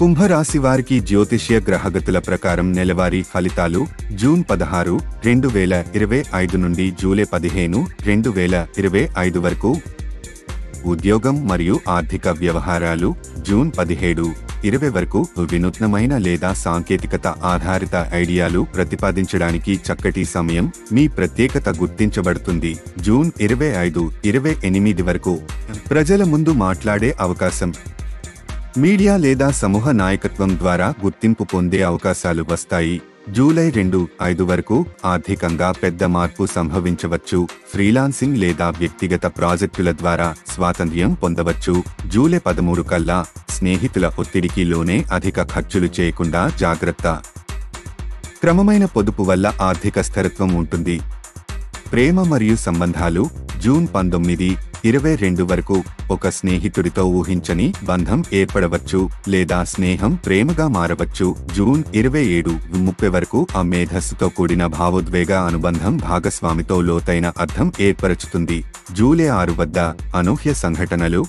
కుంభరాశి వారికి జ్యోతిష్య గ్రహగతుల ప్రకారం నెలవారీ ఫలితాలు జూన్ 16, 2025 నుండి జూలై 15, 2025 వరకు. ఉద్యోగం మరియు ఆర్థిక వ్యవహారాలు జూన్ 17, 20 వరకు. వినూత్నమైన లేదా సాంకేతికత ఆధారిత ఐడియాలు ప్రతిపాదించడానికి చక్కటి సమయం. మీ ప్రత్యేకత గుర్తించబడుతుంది. జూన్ 25, 28 వరకు. ప్రజల ముందు మాట్లాడే అవకాశం. మీడియా లేదా సమూహ నాయకత్వం ద్వారా గుర్తింపు పొందే అవకాశాలు వస్తాయి. జూలై 2, 5 వరకు ఆర్థికంగా పెద్ద మార్పు సంభవించవచ్చు. ఫ్రీలాన్సింగ్ లేదా వ్యక్తిగత ప్రాజెక్టుల ద్వారా స్వాతంత్ర్యం పొందవచ్చు. జూలై 13 కల్లా స్నేహితుల ఒత్తిడికి లోనే అధిక ఖర్చులు చేయకుండా జాగ్రత్త. క్రమమైన పొదుపు వల్ల ఆర్థిక స్థిరత్వం ఉంటుంది. ప్రేమ మరియు సంబంధాలు జూన్ 19, 22 వరకు. ఒక స్నేహితుడితో ఊహించని బంధం ఏర్పడవచ్చు లేదా స్నేహం ప్రేమగా మారవచ్చు. జూన్ 27, 30 వరకు ఆ మేధస్సుతో కూడిన భావోద్వేగ అనుబంధం భాగస్వామితో లోతైన అర్థం ఏర్పరచుతుంది. జూలై 6 వద్ద అనూహ్య సంఘటనలు.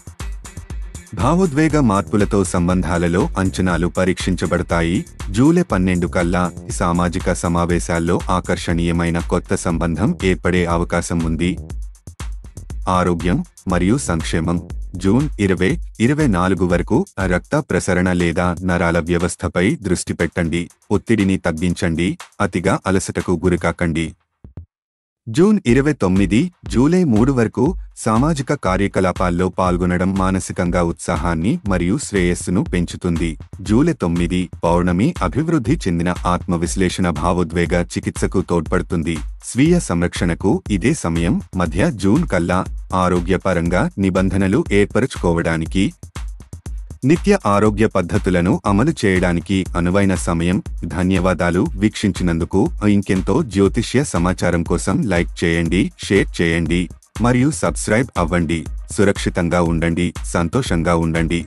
భావోద్వేగ మార్పులతో సంబంధాలలో అంచనాలు పరీక్షించబడతాయి. జూలై 12 కల్లా సామాజిక సమావేశాల్లో ఆకర్షణీయమైన కొత్త సంబంధం ఏర్పడే అవకాశం ఉంది. ఆరోగ్యం మరియు సంక్షేమం జూన్ 20, 24 వరకు. రక్త ప్రసరణ లేదా నరాల వ్యవస్థపై దృష్టి పెట్టండి. ఒత్తిడిని తగ్గించండి. అతిగా అలసటకు గురికాకండి. జూన్ 29, జూలై 3 వరకు. సామాజిక కార్యకలాపాల్లో పాల్గొనడం మానసికంగా ఉత్సాహాన్ని మరియు శ్రేయస్సును పెంచుతుంది. జూలై 9, పౌర్ణమి. అభివృద్ధి చెందిన ఆత్మవిశ్లేషణ భావోద్వేగ చికిత్సకు తోడ్పడుతుంది. స్వీయ సంరక్షణకు ఇదే సమయం. మధ్య జూన్ కల్లా ఆరోగ్యపరంగా నిబంధనలు ఏర్పరచుకోవడానికి, నిత్య ఆరోగ్య పద్ధతులను అమలు చేయడానికి అనువైన సమయం. ధన్యవాదాలు వీక్షించినందుకు. ఇంకెంతో జ్యోతిష్య సమాచారం కోసం లైక్ చేయండి, షేర్ చేయండి మరియు సబ్స్క్రైబ్ అవ్వండి. సురక్షితంగా ఉండండి, సంతోషంగా ఉండండి.